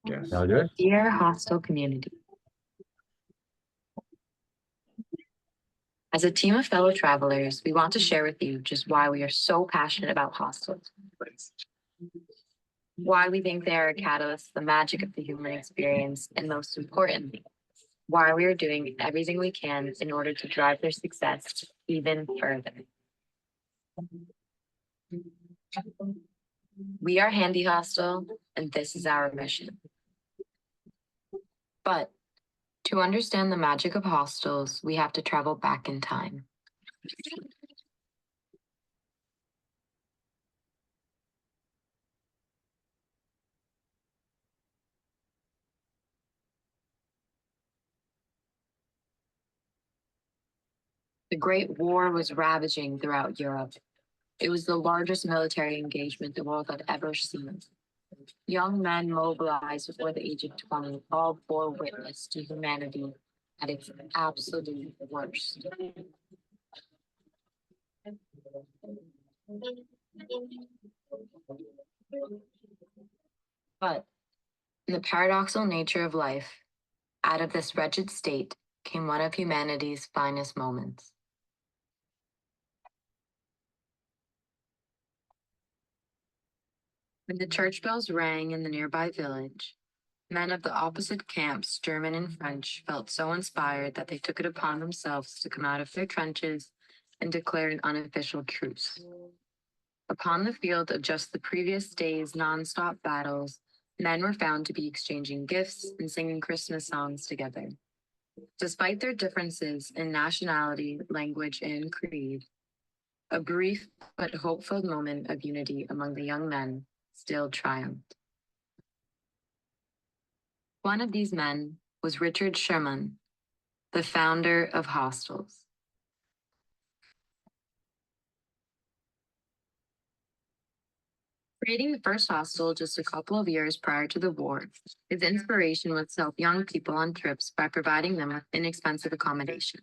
Yes. Dear Hostel community, as a team of fellow travelers, we want to share with you just why we are so passionate about hostels, why we think they are a catalyst, the magic of the human experience, and most importantly, why we are doing everything we can in order to drive their success even further. We are Handy Hostel, and this is our mission. But to understand the magic of hostels, we have to travel back in time. The Great War was ravaging throughout Europe. It was the largest military engagement the world had ever seen. Young men mobilized before the age of 20 all bore witness to humanity at its absolute worst. But in the paradoxical nature of life, out of this wretched state came one of humanity's finest moments. When the church bells rang in the nearby village, men of the opposite camps, German and French, felt so inspired that they took it upon themselves to come out of their trenches and declare an unofficial truce. Upon the field of just the previous day's nonstop battles, men were found to be exchanging gifts and singing Christmas songs together. Despite their differences in nationality, language, and creed, a brief but hope-filled moment of unity among the young men still triumphed. One of these men was Richard Sherman, the founder of hostels. Creating the first hostel just a couple of years prior to the war, his inspiration was to help young people on trips by providing them with inexpensive accommodation.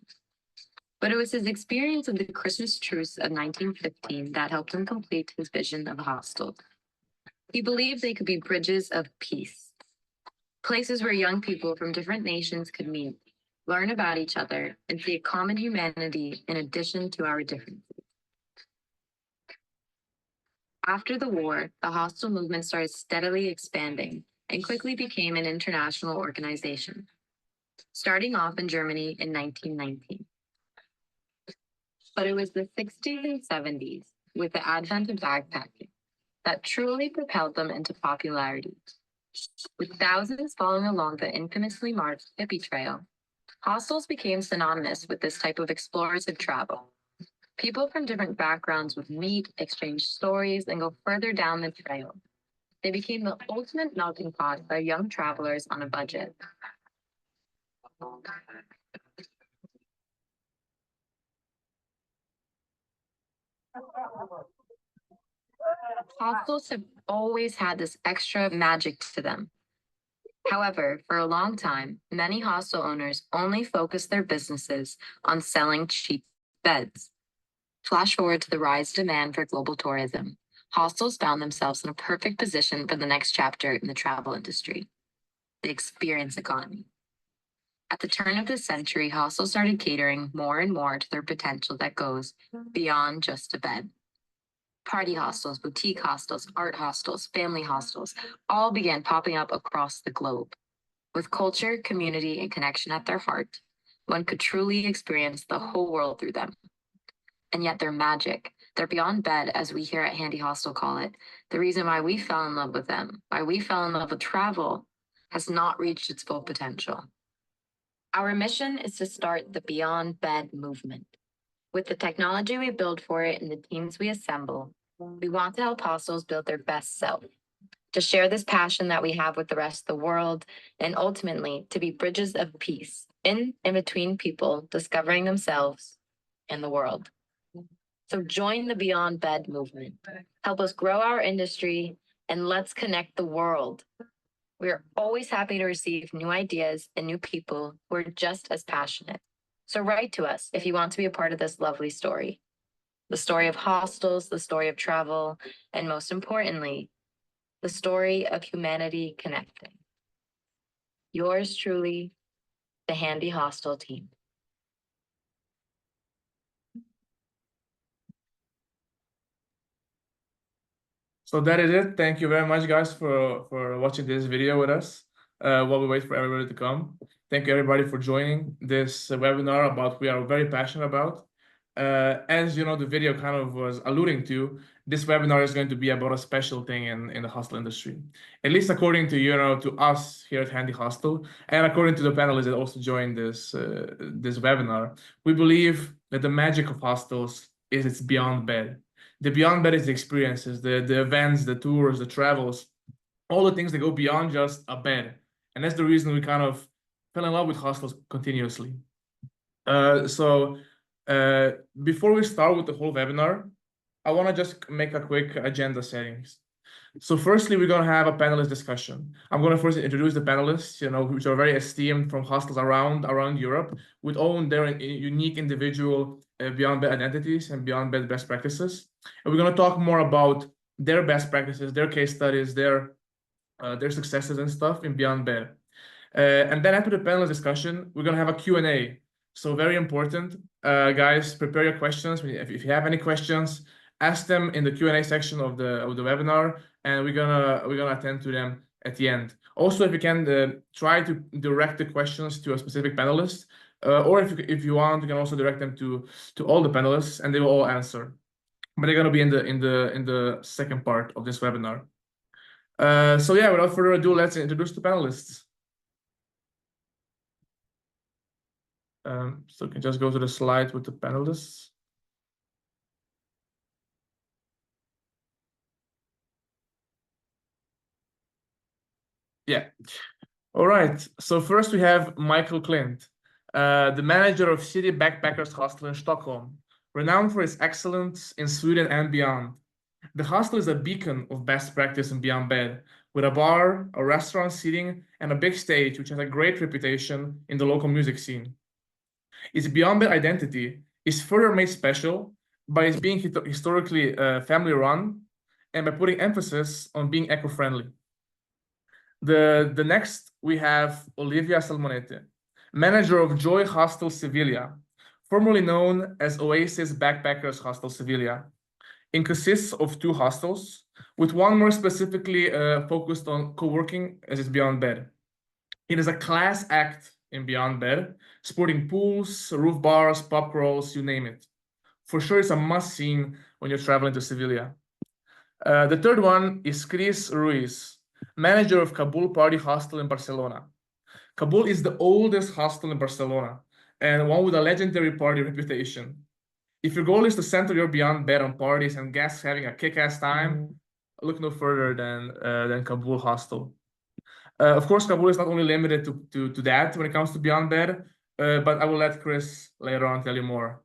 But it was his experience of the Christmas truce of 1915 that helped him complete his vision of a hostel. He believed they could be bridges of peace, places where young people from different nations could meet, learn about each other, and see a common humanity in addition to our differences. After the war, the hostel movement started steadily expanding and quickly became an international organization, starting off in Germany in 1919. But it was the 60s and 70s, with the advent of backpacking, that truly propelled them into popularity. With thousands following along the infamously marked hippie trail, hostels became synonymous with this type of explorative travel. People from different backgrounds would meet, exchange stories, and go further down the trail. They became the ultimate melting pot for young travelers on a budget. Hostels have always had this extra magic to them. However, for a long time, many hostel owners only focused their businesses on selling cheap beds. Flash forward to the rise of demand for global tourism. Hostels found themselves in a perfect position for the next chapter in the travel industry, the experience economy. At the turn of the century, hostels started catering more and more to their potential that goes beyond just a bed. Party hostels, boutique hostels, art hostels, family hostels all began popping up across the globe. With culture, community, and connection at their heart, one could truly experience the whole world through them. And yet they're magic. They're beyond bed, as we here at Handy Hostel call it. The reason why we fell in love with them, why we fell in love with travel, has not reached its full potential. Our mission is to start the Beyond Bed movement. With the technology we build for it and the teams we assemble, we want to help hostels build their best self, to share this passion that we have with the rest of the world, and ultimately to be bridges of peace in and between people discovering themselves and the world. So join the Beyond Bed movement. Help us grow our industry, and let's connect the world. We are always happy to receive new ideas and new people who are just as passionate. So write to us if you want to be a part of this lovely story. The story of hostels, the story of travel, and most importantly, the story of humanity connecting. Yours truly, the Handy Hostel team. So that is it. Thank you very much, guys, for watching this video with us. While we wait for everybody to come. Thank you, everybody, for joining this webinar about we are very passionate about. As you know, the video kind of was alluding to, this webinar is going to be about a special thing in the hostel industry, at least according to to us here at Handy Hostel, and according to the panelists that also joined this webinar. We believe that the magic of hostels is it's beyond bed. The beyond bed is the experiences, the events, the tours, the travels, all the things that go beyond just a bed. And that's the reason we kind of fell in love with hostels continuously. So before we start with the whole webinar, I want to just make a quick agenda settings. So firstly, we're going to have a panelist discussion. I'm going to first introduce the panelists, which are very esteemed from hostels around Europe, with own their unique individual beyond bed identities and beyond bed best practices. And we're going to talk more about their best practices, their case studies, their successes and stuff in beyond bed. And then after the panel discussion, we're going to have a Q&A. So very important, guys, prepare your questions. If you have any questions, ask them in the Q&A section of the webinar, and we're gonna attend to them at the end. Also, if you can try to direct the questions to a specific panelist, or if you want, you can also direct them to all the panelists, and they will all answer. But they're gonna be in the second part of this webinar. So yeah, without further ado, let's introduce the panelists. So you can just go to the slide with the panelists. Yeah. All right. So first we have Michael Klint, the manager of City Backpackers Hostel in Stockholm, renowned for its excellence in Sweden and beyond. The hostel is a beacon of best practice in beyond bed, with a bar, a restaurant seating, and a big stage, which has a great reputation in the local music scene. Its beyond bed identity is further made special by its being historically family run and by putting emphasis on being eco-friendly. The next we have Olivia Salmonete, manager of Joy Hostel Sevilla, formerly known as Oasis Backpackers Hostel Sevilla. It consists of 2 hostels, with one more specifically focused on co-working as its Beyond Bed. It is a class act in Beyond Bed, sporting pools, roof bars, pub crawls, you name it. For sure, it's a must-see when you're traveling to Sevilla. The third one is Chris Ruiz, manager of Kabul Party Hostel in Barcelona. Kabul is the oldest hostel in Barcelona and one with a legendary party reputation. If your goal is to center your beyond bed on parties and guests having a kick-ass time, look no further than Kabul Hostel. Of course, Kabul is not only limited to that when it comes to beyond bed, but I will let Chris later on tell you more.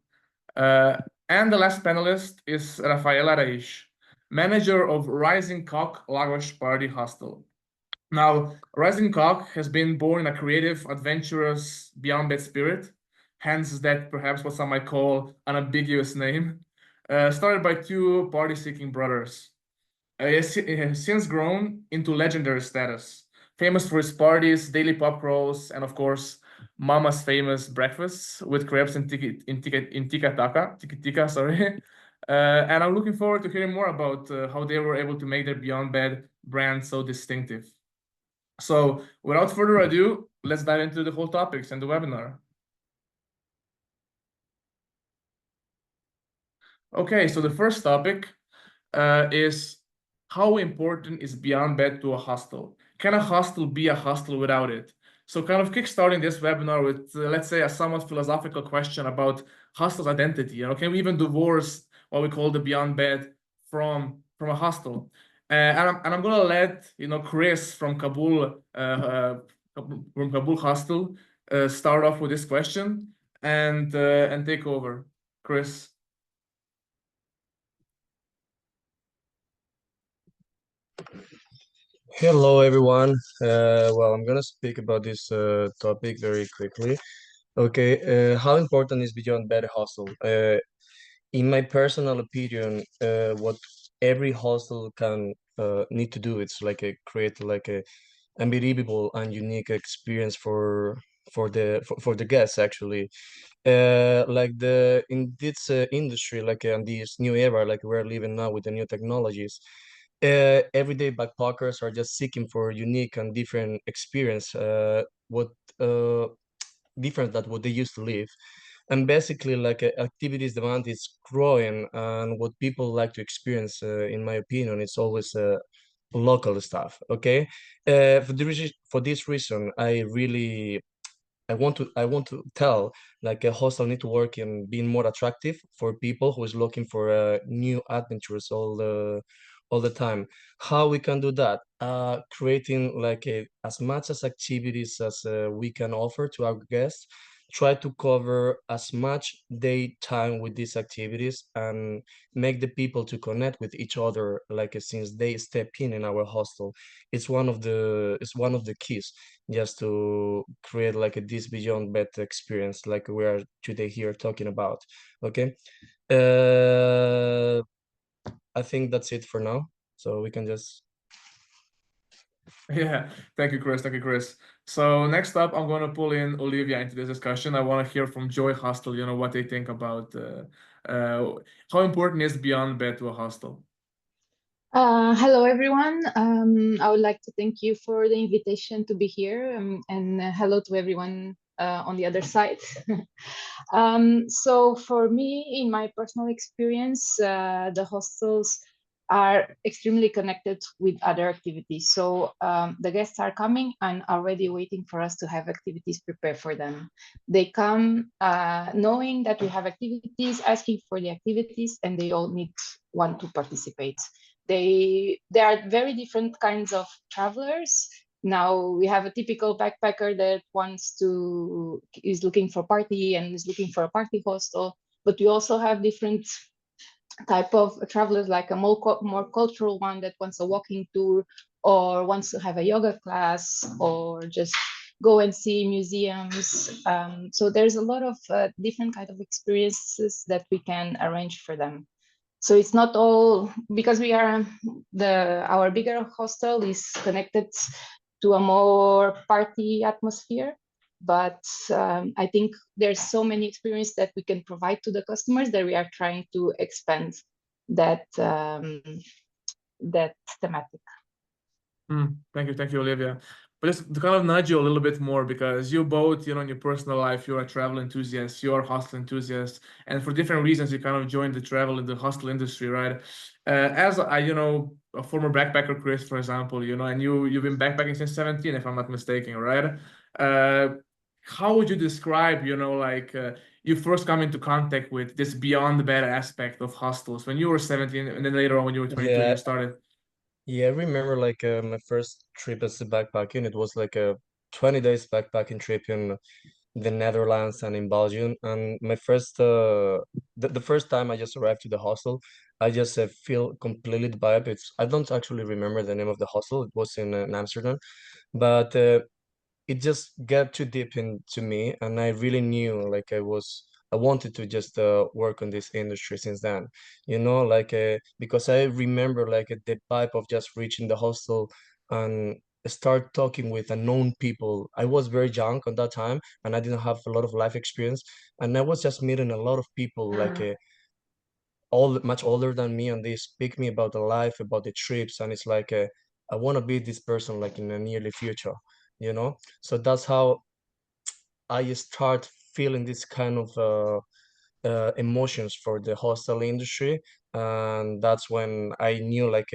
And the last panelist is Rafaela Raish, manager of Rising Cock Lagos Party Hostel. Now, Rising Cock has been born in a creative, adventurous, beyond bed spirit, hence that perhaps what some might call an ambiguous name, started by 2 party-seeking brothers. It has since grown into legendary status, famous for its parties, daily pub crawls, and of course, Mama's famous breakfasts with crepes and tiki-taka, sorry. And I'm looking forward to hearing more about how they were able to make their Beyond Bed brand so distinctive. So without further ado, let's dive into the whole topics and the webinar. Okay, so the first topic is how important is Beyond Bed to a hostel? Can a hostel be a hostel without it? So kind of kickstarting this webinar with, let's say, a somewhat philosophical question about hostel's identity. Can we even divorce what we call the Beyond Bed from a hostel? And I'm gonna let Chris from Kabul Hostel start off with this question and take over. Chris. Hello, everyone. Well, I'm gonna speak about this topic very quickly. Okay, how important is Beyond Bed Hostel? In my personal opinion, what every hostel can need to do, it's like create like unbelievable and unique experience for the guests actually. Like the in this industry, like in this new era, like we're living now with the new technologies, everyday backpackers are just seeking for unique and different experience. What uh, different than what they used to live. And basically, like activities demand is growing, and what people like to experience, in my opinion, it's always local stuff. Okay, for this reason, I want to tell like a hostel need to work in being more attractive for people who is looking for new adventures all the time. How we can do that? Creating like as much as activities as we can offer to our guests. Try to cover as much daytime with these activities and make the people to connect with each other. Like since they step in our hostel, it's one of the keys just to create like a this beyond better experience like we are today here talking about. Okay, uh I think that's it for now, so we can just Yeah, thank you, Chris. Thank you, Chris. So next up, I'm going to pull in Olivia into this discussion. I want to hear from Joy Hostel, what they think about how important is Beyond Bed to a hostel. Hello, everyone. I would like to thank you for the invitation to be here, and hello to everyone on the other side. So, for me, in my personal experience, the hostels are extremely connected with other activities. So, the guests are coming and already waiting for us to have activities prepared for them. They come knowing that we have activities, asking for the activities, and they all want to participate. There are very different kinds of travelers. Now we have a typical backpacker that is looking for party and is looking for a party hostel, but we also have different type of travelers, like a more cultural one that wants a walking tour or wants to have a yoga class or just go and see museums. So there's a lot of different kind of experiences that we can arrange for them. So it's not all because our bigger hostel is connected to a more party atmosphere, but I think there's so many experience that we can provide to the customers that we are trying to expand that that thematic. Thank you, Olivia. But just to kind of nudge you a little bit more, because you both, in your personal life, you're a travel enthusiast, you're a hostel enthusiast, and for different reasons, you kind of joined the travel in the hostel industry, right? As I, a former backpacker, Chris, for example, and you've been backpacking since 17, if I'm not mistaken, right? Uh, how would you describe, like you first come into contact with this beyond the bed aspect of hostels when you were 17, and then later on when you were 22 and yeah. you started? Yeah, I remember like my first trip as a backpacking. It was like a 20 days backpacking trip in the Netherlands and in Belgium. And the first time I just arrived to the hostel, I just feel completely the vibe. I don't actually remember the name of the hostel. It was in Amsterdam, but it just got too deep into me, and I really knew like I wanted to just work on this industry since then, like because I remember like the vibe of just reaching the hostel and start talking with unknown people. I was very young at that time, and I didn't have a lot of life experience, and I was just meeting a lot of people like all much older than me, and they speak me about the life, about the trips, and it's like I want to be this person like in the nearly future, so that's how I start feeling this kind of emotions for the hostel industry, and that's when I knew like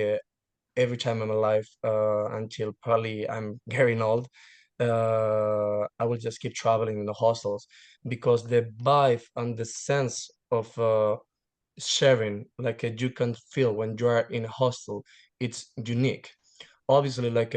every time I'm alive, until probably I'm getting old, I will just keep traveling in the hostels because the vibe and the sense of sharing like you can feel when you are in a hostel, it's unique. Obviously, like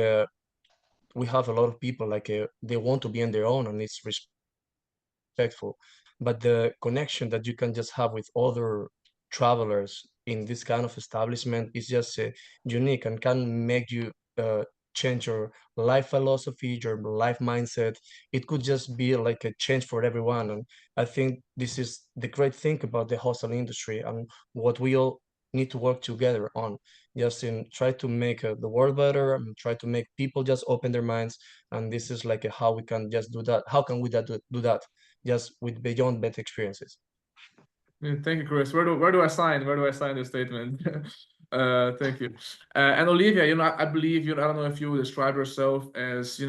we have a lot of people like they want to be on their own, and it's respectful, but the connection that you can just have with other travelers in this kind of establishment is just unique and can make you change your life philosophy, your life mindset. It could just be like a change for everyone, and I think this is the great thing about the hostel industry and what we all need to work together on, just in try to make the world better and try to make people just open their minds. And this is like how we can just do that. How can we do that just with beyond bed experiences? Yeah, thank you, Chris. Where do I sign? Where do I sign this statement? Thank you. And Olivia, I believe I don't know if you would describe yourself as,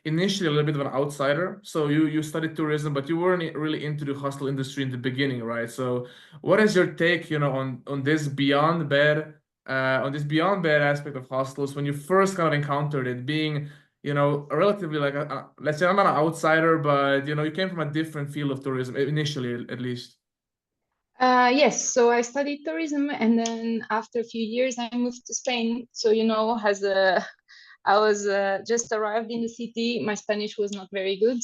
initially a little bit of an outsider. So you studied tourism, but you weren't really into the hostel industry in the beginning, right? So what is your take, on this beyond bed, on this beyond bed aspect of hostels when you first kind of encountered it, being, a relatively like let's say I'm not an outsider, but you came from a different field of tourism initially, at least. Yes, so I studied tourism, and then after a few years, I moved to Spain. So, I was just arrived in the city. My Spanish was not very good,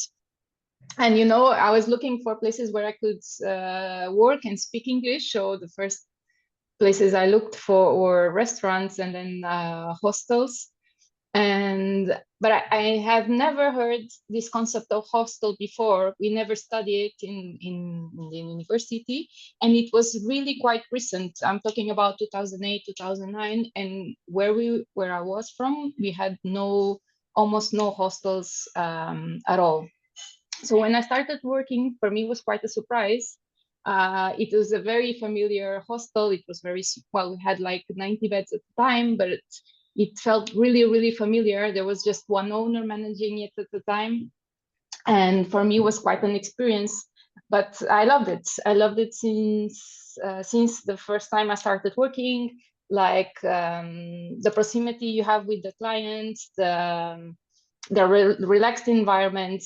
and I was looking for places where I could work and speak English. So the first places I looked for were restaurants and then hostels. But I have never heard this concept of hostel before. We never studied it in the university, and it was really quite recent. I'm talking about 2008, 2009, and where I was from, we had almost no hostels at all. So when I started working, for me, it was quite a surprise. It was a very familiar hostel. It was well, we had like 90 beds at the time, but it felt really, really familiar. There was just one owner managing it at the time. And for me, it was quite an experience, but I loved it. I loved it since the first time I started working, like the proximity you have with the clients, the relaxed environment,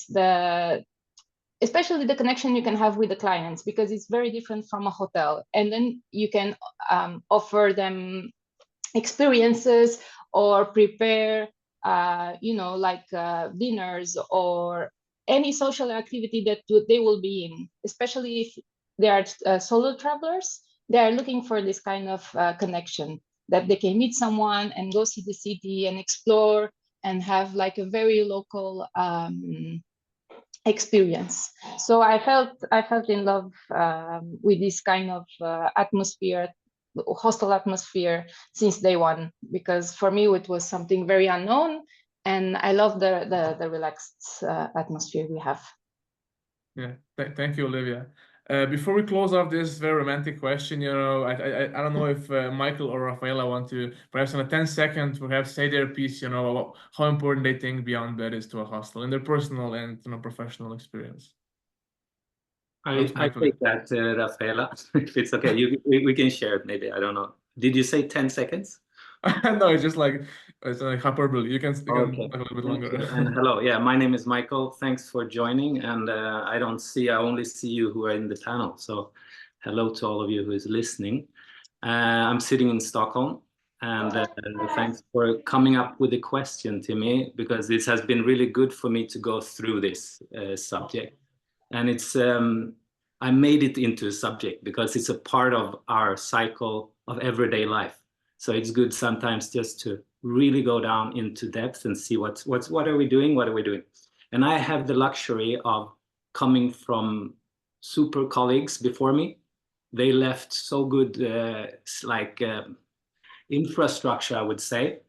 especially the connection you can have with the clients, because it's very different from a hotel. And then you can offer them experiences or prepare, dinners or any social activity that they will be in, especially if they are solo travelers. They are looking for this kind of connection, that they can meet someone and go see the city and explore and have like a very local experience. So I felt in love with this kind of atmosphere, hostel atmosphere, since day one, because for me it was something very unknown, and I love the relaxed atmosphere we have. Yeah, thank you, Olivia. Before we close off this very romantic question, I don't know if Michael or Rafaela want to perhaps in a 10 seconds perhaps say their piece, about how important they think beyond bed is to a hostel in their personal and professional experience. I take that, Rafaela, if it's okay. We can share it maybe. I don't know. Did you say 10 seconds? No, it's like hyperbole. You can Okay. talk a little bit longer. And hello, yeah, my name is Michael. Thanks for joining. And I only see you who are in the panel. So hello to all of you who is listening. I'm sitting in Stockholm, and thanks for coming up with a question to me, because this has been really good for me to go through this subject. And it's I made it into a subject because it's a part of our cycle of everyday life. So it's good sometimes just to really go down into depth and see what are we doing, what are we doing. And I have the luxury of coming from super colleagues before me. They left so good infrastructure, I would say.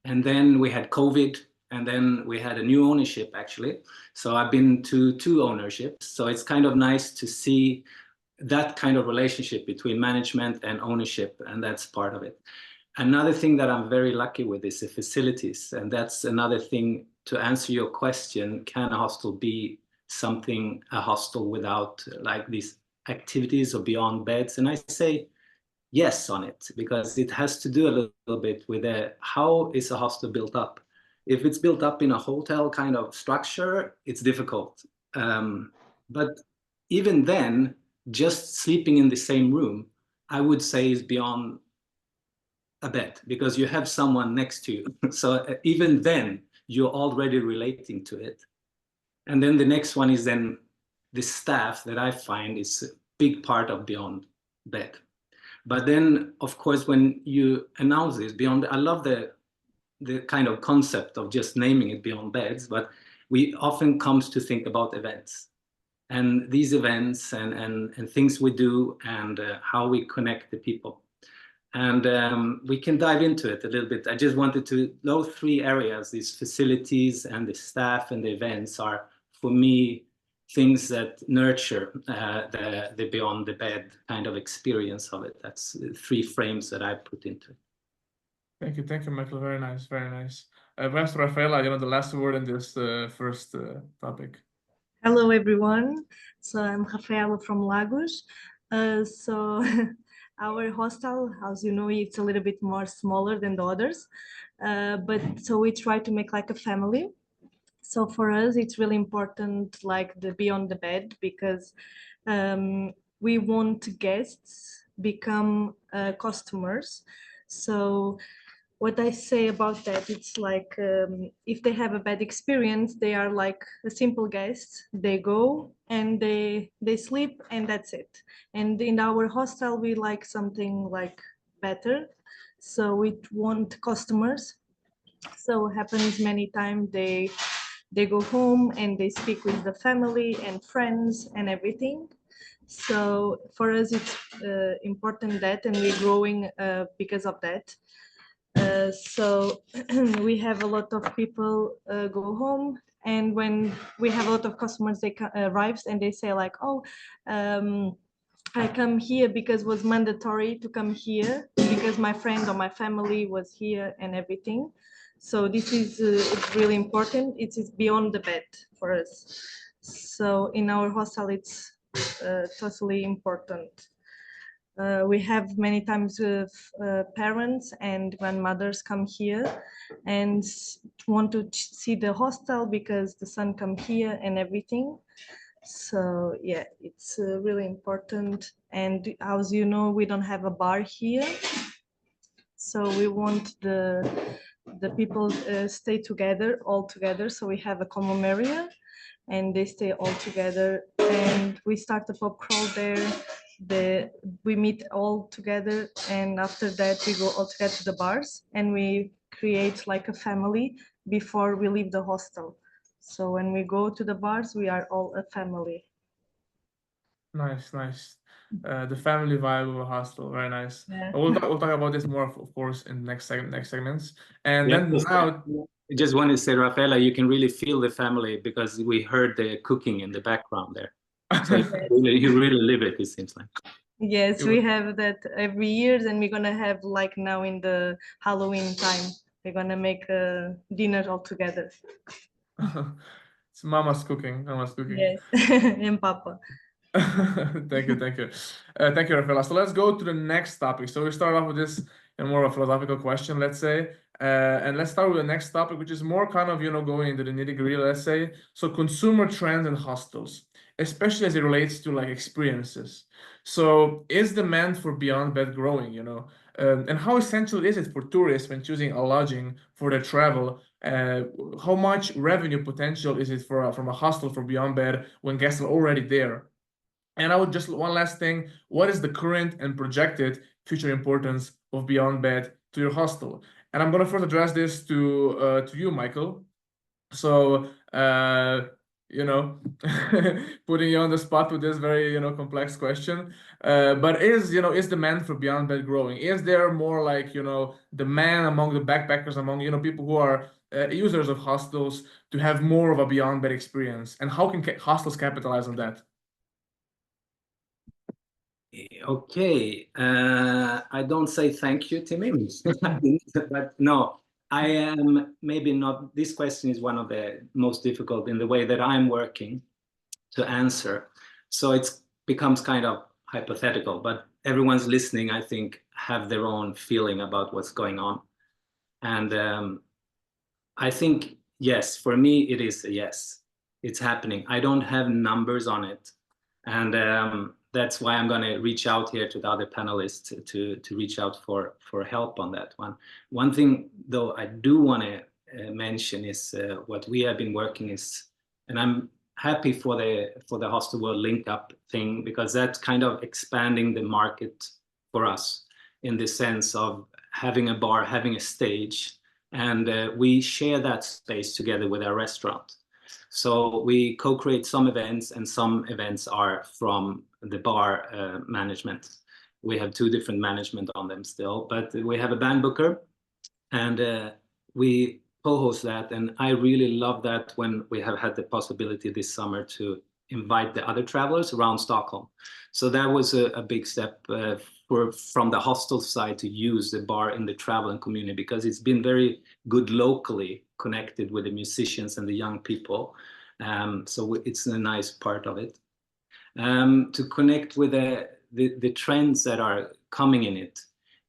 And then we had COVID, and then we had a new ownership, actually. So I've been to 2 ownerships. So it's kind of nice to see that kind of relationship between management and ownership, and that's part of it. Another thing that I'm very lucky with is the facilities, and that's another thing to answer your question: can a hostel be a hostel without like these activities or beyond beds? And I say yes on it, because it has to do a little bit with how is a hostel built up. If it's built up in a hotel kind of structure, it's difficult. But even then, just sleeping in the same room, I would say, is beyond a bed, because you have someone next to you. So even then, you're already relating to it. And then the next one is then the staff, that I find is a big part of beyond bed. But then, of course, when you announce this beyond, I love the kind of concept of just naming it beyond beds, but we often comes to think about events. And these events and things we do, and how we connect the people. And we can dive into it a little bit. I just wanted to, those three areas, these facilities and the staff and the events are, for me, things that nurture the beyond the bed kind of experience of it. That's three frames that I put into it. Thank you, Michael. Very nice, very nice. Perhaps Rafaela, the last word in this first topic. Hello, everyone. So I'm Rafaela from Lagos. So our hostel, as you know, it's a little bit more smaller than the others. But so we try to make like a family. So for us, it's really important, like the beyond the bed, because we want guests become customers. So what I say about that, it's like if they have a bad experience, they are like a simple guest. They go and they sleep and that's it. And in our hostel, we like something like better. So we want customers. So happens many times they go home and they speak with the family and friends and everything. So for us, it's important that, and we're growing because of that. So we have a lot of people go home, and when we have a lot of customers, they arrives and they say like, oh, I come here because it was mandatory to come here because my friend or my family was here and everything. So this is it's really important. It is beyond the bed for us. So in our hostel, it's totally important. We have many times parents and grandmothers come here and want to see the hostel because the son come here and everything. So yeah, it's really important. And as you know, we don't have a bar here. So we want the people stay together, all together. So we have a common area and they stay all together. And we start a pub crawl there. We meet all together, and after that we go all together to the bars and we create like a family before we leave the hostel. So when we go to the bars, we are all a family. Nice, nice. The family vibe of a hostel, very nice. Yeah. We'll talk about this more, of course, in next segments. And Yeah, then now, I just want to say, Rafaela, you can really feel the family because we heard the cooking in the background there. So you really live it seems like. Yes, we have that every year, and we're gonna have like now in the Halloween time, we're gonna make a dinner all together. it's Mama's cooking. Mama's cooking. Yes, and Papa. Thank you, thank you. Thank you, Rafaela. So let's go to the next topic. So we start off with this more of a philosophical question, let's say. And let's start with the next topic, which is more kind of, going into the nitty-gritty, let's say. So consumer trends and hostels, especially as it relates to like experiences. So is demand for beyond bed growing, and how essential is it for tourists when choosing a lodging for their travel? How much revenue potential is it from a hostel for beyond bed when guests are already there? And I would just one last thing, what is the current and projected future importance of Beyond Bed to your hostel? And I'm gonna first address this to you, Michael. So putting you on the spot with this very complex question. But is demand for Beyond Bed growing? Is there more like demand among the backpackers, among people who are users of hostels to have more of a Beyond Bed experience? And how can hostels capitalize on that? Okay, I don't say thank you, Timmy, but no, I am maybe not. This question is one of the most difficult in the way that I'm working to answer. So it becomes kind of hypothetical, but everyone's listening, I think, have their own feeling about what's going on. And I think, yes, for me, it is a yes. It's happening. I don't have numbers on it. And that's why I'm going to reach out here to the other panelists to reach out for help on that one. One thing, though, I do want to mention is what we have been working is, and I'm happy for the Hostel World Link Up thing, because that's kind of expanding the market for us in the sense of having a bar, having a stage, and we share that space together with our restaurant. So we co-create some events, and some events are from the bar management. We have two different management on them still, but we have a band booker, and we co-host that. And I really love that when we have had the possibility this summer to invite the other travelers around Stockholm. So that was a big step from the hostel side to use the bar in the traveling community, because it's been very good locally connected with the musicians and the young people. So it's a nice part of it. To connect with the trends that are coming in it.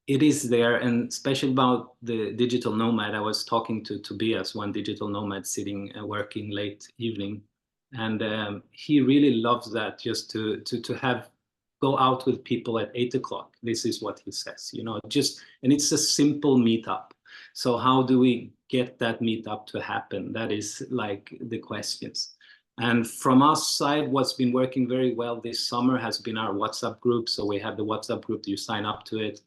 It is there, and especially about the digital nomad. I was talking to Tobias, one digital nomad sitting working late evening, and he really loves that, just to have go out with people at 8 o'clock. This is what he says, and it's a simple meetup. So how do we get that meetup to happen? That is like the questions. And from our side, what's been working very well this summer has been our WhatsApp group. So we have the WhatsApp group, you sign up to it.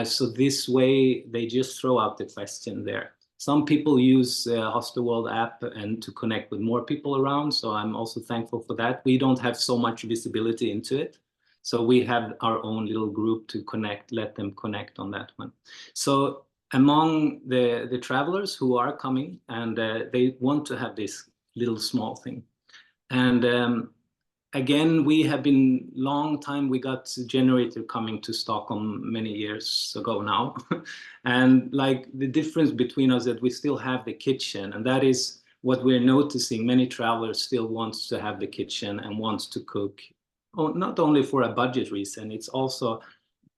So this way, they just throw out the question there. Some people use Hostel World app and to connect with more people around. So I'm also thankful for that. We don't have so much visibility into it. So we have our own little group to connect, let them connect on that one. So among the travelers who are coming, and they want to have this little small thing. And again, we have been long time, we got Generator coming to Stockholm many years ago now. And like the difference between us that we still have the kitchen, and that is what we're noticing. Many travelers still wants to have the kitchen and wants to cook, not only for a budget reason, it's also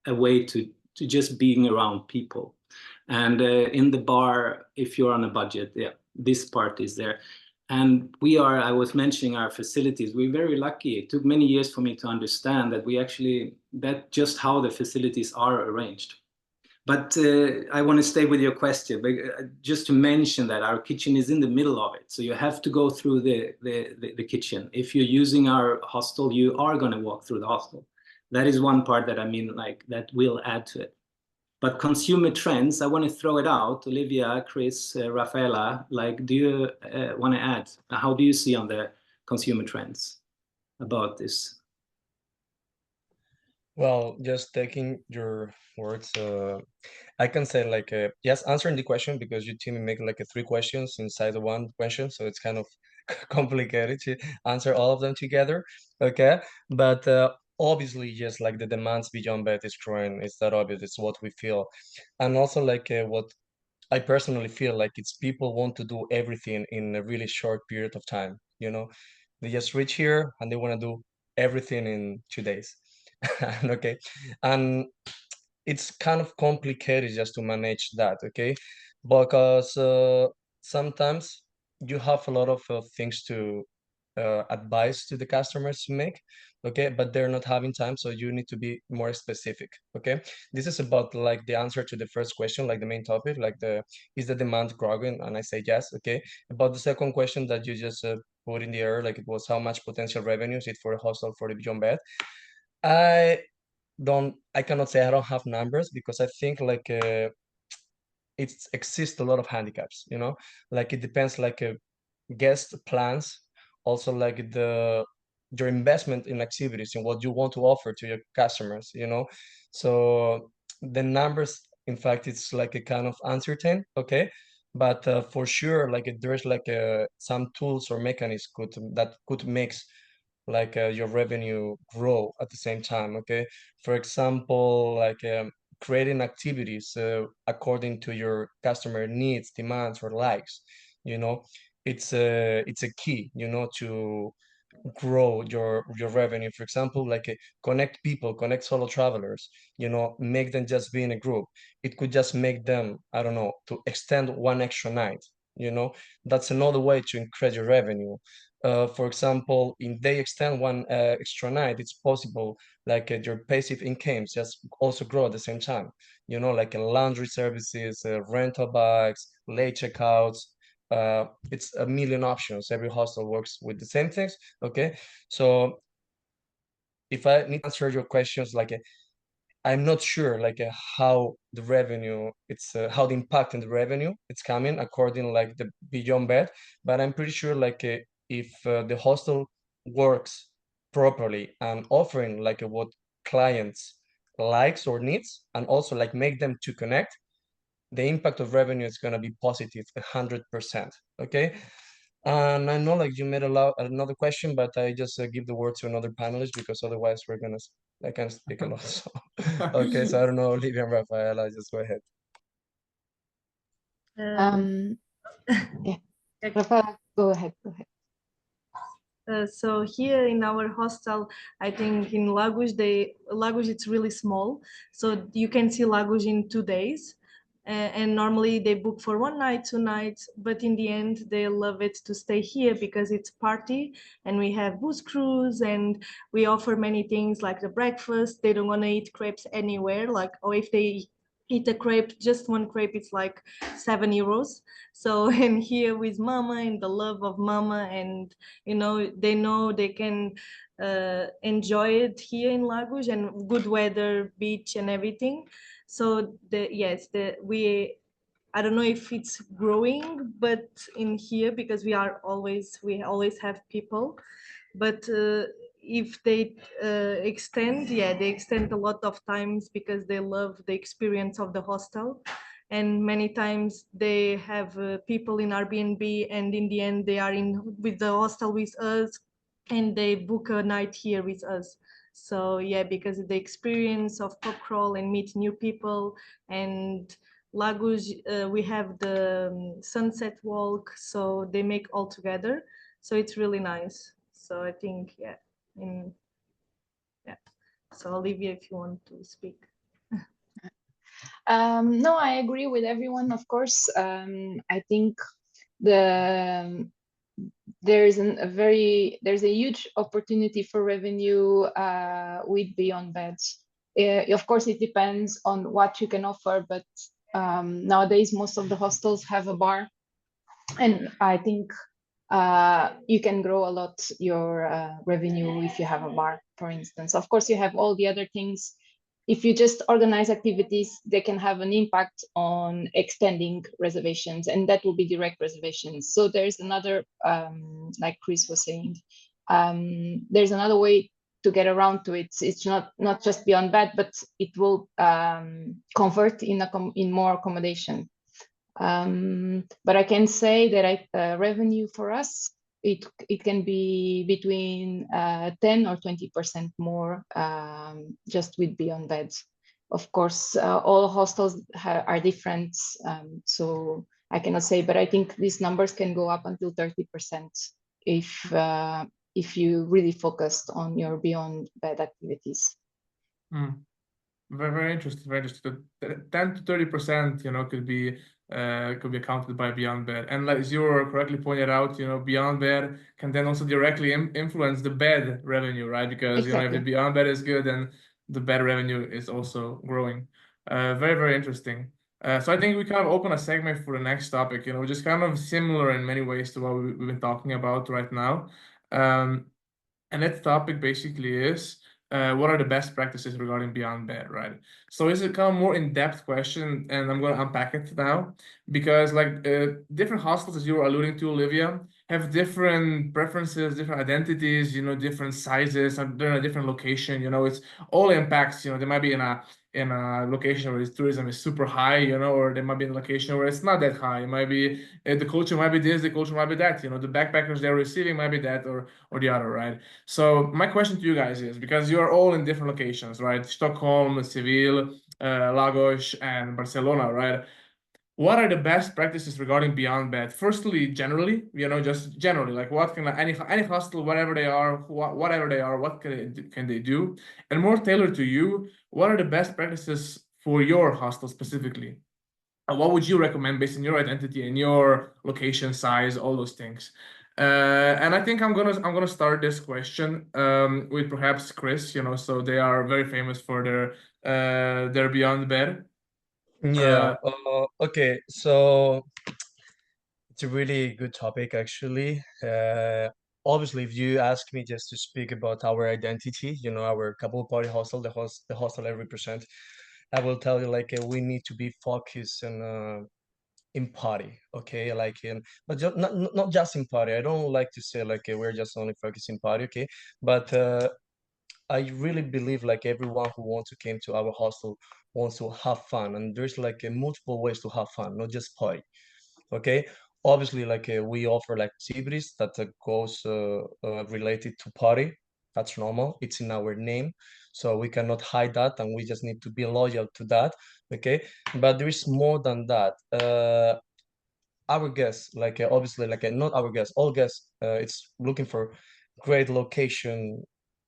a way to just being around people. And in the bar, if you're on a budget, yeah, this part is there. And I was mentioning our facilities, we're very lucky. It took many years for me to understand that that's just how the facilities are arranged. But I want to stay with your question, but just to mention that our kitchen is in the middle of it. So you have to go through the kitchen. If you're using our hostel, you are going to walk through the hostel. That is one part that like that will add to it. But consumer trends, I want to throw it out. Olivia, Chris, Rafaela, like, do you want to add? How do you see on the consumer trends about this? Well, just taking your words, I can say like yes, answering the question, because you team make like three questions inside the one question, so it's kind of complicated to answer all of them together. Okay, but obviously, yes, like the demands beyond bed is growing. It's that obvious. It's what we feel, and also like what I personally feel like it's people want to do everything in a really short period of time. They just reach here and they want to do everything in 2 days. Okay, and it's kind of complicated just to manage that, okay? Because sometimes you have a lot of things to advise to the customers to make, okay? But they're not having time, so you need to be more specific, okay? This is about like the answer to the first question, like the main topic, like is the demand growing? And I say yes, okay? About the second question that you just put in the air, like it was how much potential revenue is it for a hostel for the Beyond Bed? I cannot say I don't have numbers, because I think like it exists a lot of handicaps, like it depends like guest plans, also like your investment in activities and what you want to offer to your customers, so the numbers, in fact, it's like a kind of uncertain, okay, but for sure like there's like some tools or mechanisms that could make like your revenue grow at the same time, okay. For example, like creating activities according to your customer needs, demands, or likes, you know it's a key, to grow your revenue. For example, like connect people, connect solo travelers, make them just be in a group. It could just make them, I don't know, to extend one extra night, that's another way to increase your revenue. For example, if they extend one extra night, it's possible like your passive incomes just also grow at the same time, like laundry services, rental bikes, late checkouts. It's a million options. Every hostel works with the same things. Okay, so if I need to answer your questions, like I'm not sure like how the revenue, it's how the impact in the revenue it's coming according like the Beyond Bed, but I'm pretty sure like if the hostel works properly and offering like what clients likes or needs, and also like make them to connect, the impact of revenue is going to be positive 100%. Okay. And I know like you made another question, but I just give the word to another panelist because otherwise I can speak a lot. So, okay, so I don't know, Olivia and Rafaela, just go ahead. Yeah, Rafa, go ahead. So here in our hostel, I think in Lagos, it's really small. So you can see Lagos in 2 days. And normally they book for 1 night, 2 nights, but in the end they love it to stay here because it's party and we have booze cruise and we offer many things like the breakfast. They don't want to eat crepes anywhere, like, or if they eat a crepe, just one crepe, it's like 7 euros. So and here with mama and the love of mama, and they know they can enjoy it here in Lagos and good weather, beach and everything. So we I don't know if it's growing, but in here because we always have people, but if they extend, they extend a lot of times because they love the experience of the hostel. And many times they have people in Airbnb, and in the end they are in with the hostel with us, and they book a night here with us. So because of the experience of pub crawl and meet new people. And Lagos, we have the sunset walk, so they make all together. So it's really nice. So I think, in, yeah. So Olivia, if you want to speak. No, I agree with everyone, of course. I think the there's a huge opportunity for revenue with Beyond Beds. Of course, it depends on what you can offer, but nowadays most of the hostels have a bar, and I think you can grow a lot your revenue if you have a bar, for instance. Of course, you have all the other things. If you just organize activities, they can have an impact on extending reservations, and that will be direct reservations. So there's another, like Chris was saying, there's another way to get around to it. It's not just Beyond Bed, but it will convert in more accommodation. But I can say that revenue for us, it can be between 10 or 20% more just with Beyond Beds. Of course, all hostels are different, so I cannot say, but I think these numbers can go up until 30% if you really focused on your Beyond Bed activities. Very, very interesting. Very interesting. 10 to 30%, could be accounted by Beyond Bed. And like as you were correctly pointed out, Beyond Bed can then also directly influence the bed revenue, right? Because if Exactly. the Beyond Bed is good, then the bed revenue is also growing. Very, very interesting. So I think we kind of open a segment for the next topic, which is kind of similar in many ways to what we've been talking about right now. And that topic basically is what are the best practices regarding Beyond Bed, right? So it's a kind of more in-depth question, and I'm going to unpack it now because like different hostels, as you were alluding to, Olivia, have different preferences, different identities, different sizes, and they're in a different location. It's all impacts. They might be in a location where tourism is super high, or they might be in a location where it's not that high. It might be the culture might be this, the culture might be that. The backpackers they're receiving might be that or the other, right? So my question to you guys is, because you are all in different locations, right? Stockholm, Seville, Lagos, and Barcelona, right? What are the best practices regarding Beyond Bed? Firstly, generally, just generally, like what can any hostel, whatever they are, whatever they are, what can they do? And more tailored to you, what are the best practices for your hostel specifically? And what would you recommend based on your identity and your location, size, all those things? And I think I'm gonna start this question with perhaps Chris. So they are very famous for their Beyond Bed. Yeah. Okay. So it's a really good topic, actually. Obviously, if you ask me just to speak about our identity, our couple party hostel, the hostel I represent, I will tell you like we need to be focused in party, okay? Like but not just in party. I don't like to say like we're just only focused in party, okay? But I really believe like everyone who wants to came to our hostel wants to have fun, and there's like multiple ways to have fun, not just party. Okay, obviously like we offer like activities that goes related to party. That's normal, it's in our name, so we cannot hide that, and we just need to be loyal to that. Okay, but there is more than that. Our guests, like obviously like not our guests, all guests, it's looking for great location,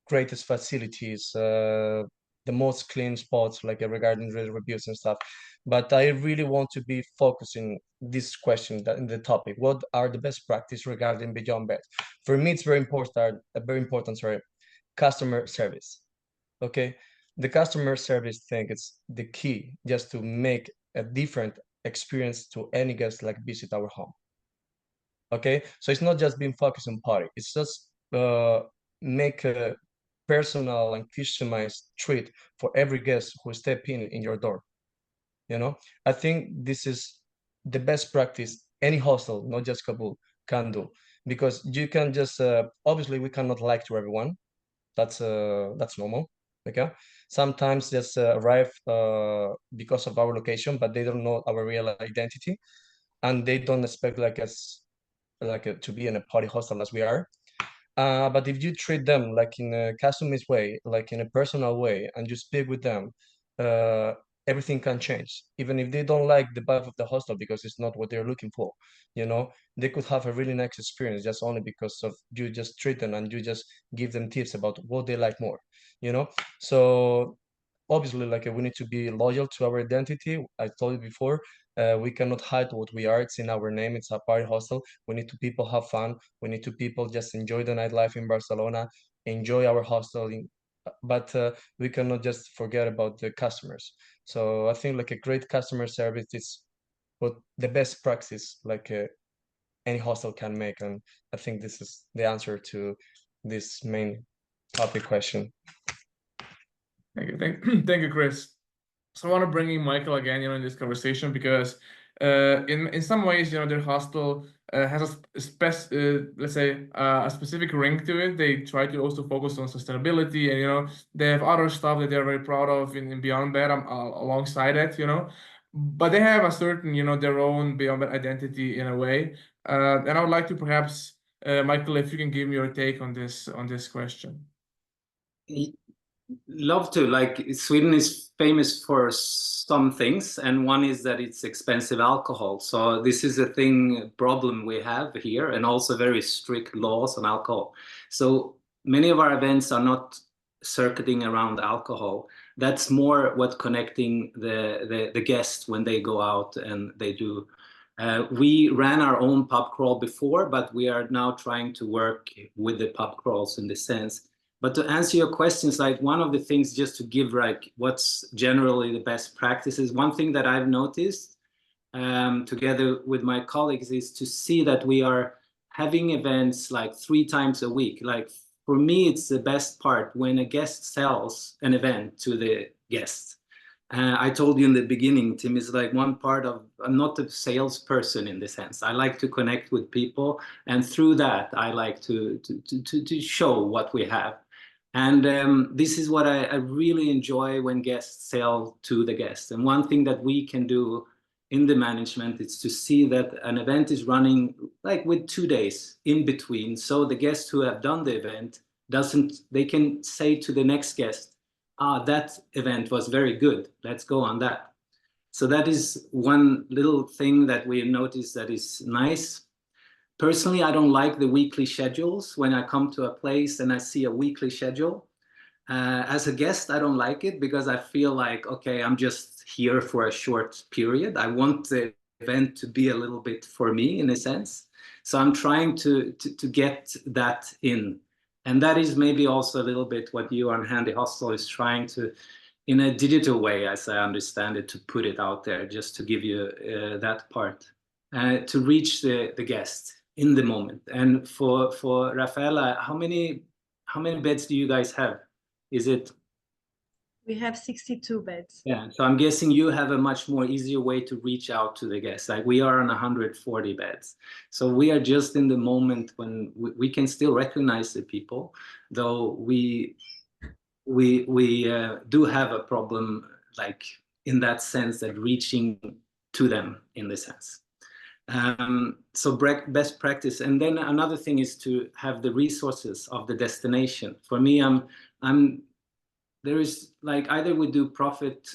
greatest facilities, the most clean spots, like regarding the reviews and stuff. But I really want to be focusing this question, that in the topic, what are the best practice regarding beyond bed? For me, it's very important, sorry, customer service. Okay, the customer service thing is the key just to make a different experience to any guest like visit our home. Okay, so it's not just being focused on party, it's just make a personal and customized treat for every guest who step in your door. You know, I think this is the best practice any hostel, not just Kabul, can do, because you can just obviously we cannot like to everyone, that's normal. Okay, sometimes just arrive because of our location, but they don't know our real identity, and they don't expect like us like to be in a party hostel as we are. But if you treat them like in a customized way, like in a personal way, and you speak with them, uh, everything can change. Even if they don't like the vibe of the hostel because it's not what they're looking for, you know, they could have a really nice experience just only because of you just treat them and you just give them tips about what they like more, you know. So obviously like we need to be loyal to our identity. I told you before, we cannot hide what we are. It's in our name, it's a party hostel. We need to people have fun, we need to people just enjoy the nightlife in Barcelona, enjoy our hostel but we cannot just forget about the customers. So I think like a great customer service is what the best practice like any hostel can make, and I think this is the answer to this main topic question. Thank you, thank you, Chris. So I want to bring in Michael again, in this conversation because in some ways, their hostel has let's say a specific ring to it. They try to also focus on sustainability, and they have other stuff that they're very proud of in Beyond Bed alongside it, but they have a certain, their own Beyond Bed identity in a way. And I would like to perhaps, Michael, if you can give me your take on this question. Love to. Like, Sweden is famous for some things, and one is that it's expensive alcohol. So this is a problem we have here, and also very strict laws on alcohol. So many of our events are not circuiting around alcohol. That's more what connecting the guests when they go out and they do. We ran our own pub crawl before, but we are now trying to work with the pub crawls in this sense. But to answer your questions, like one of the things, just to give like what's generally the best practices, one thing that I've noticed together with my colleagues is to see that we are having events like 3 times a week. Like for me, it's the best part when a guest sells an event to the guests. I told you in the beginning, Tim, is like one part of, I'm not a salesperson in the sense. I like to connect with people, and through that, I like to show what we have. And this is what I really enjoy when guests sell to the guests. And one thing that we can do in the management is to see that an event is running like with 2 days in between. So the guests who have done the event they can say to the next guest, that event was very good, let's go on that. So that is one little thing that we noticed that is nice. Personally, I don't like the weekly schedules. When I come to a place and I see a weekly schedule, as a guest, I don't like it because I feel like, okay, I'm just here for a short period. I want the event to be a little bit for me in a sense. So I'm trying to get that in. And that is maybe also a little bit what you on Handy Hostel is trying to, in a digital way, as I understand it, to put it out there, just to give you that part, to reach the guest in the moment. And for Rafaela, how many beds do you guys have? Is it? We have 62 beds. Yeah, so I'm guessing you have a much more easier way to reach out to the guests. Like we are on 140 beds. So we are just in the moment when we can still recognize the people, though we we do have a problem, like in that sense, that reaching to them in the sense. So best practice. And then another thing is to have the resources of the destination. For me, there is like either we do profit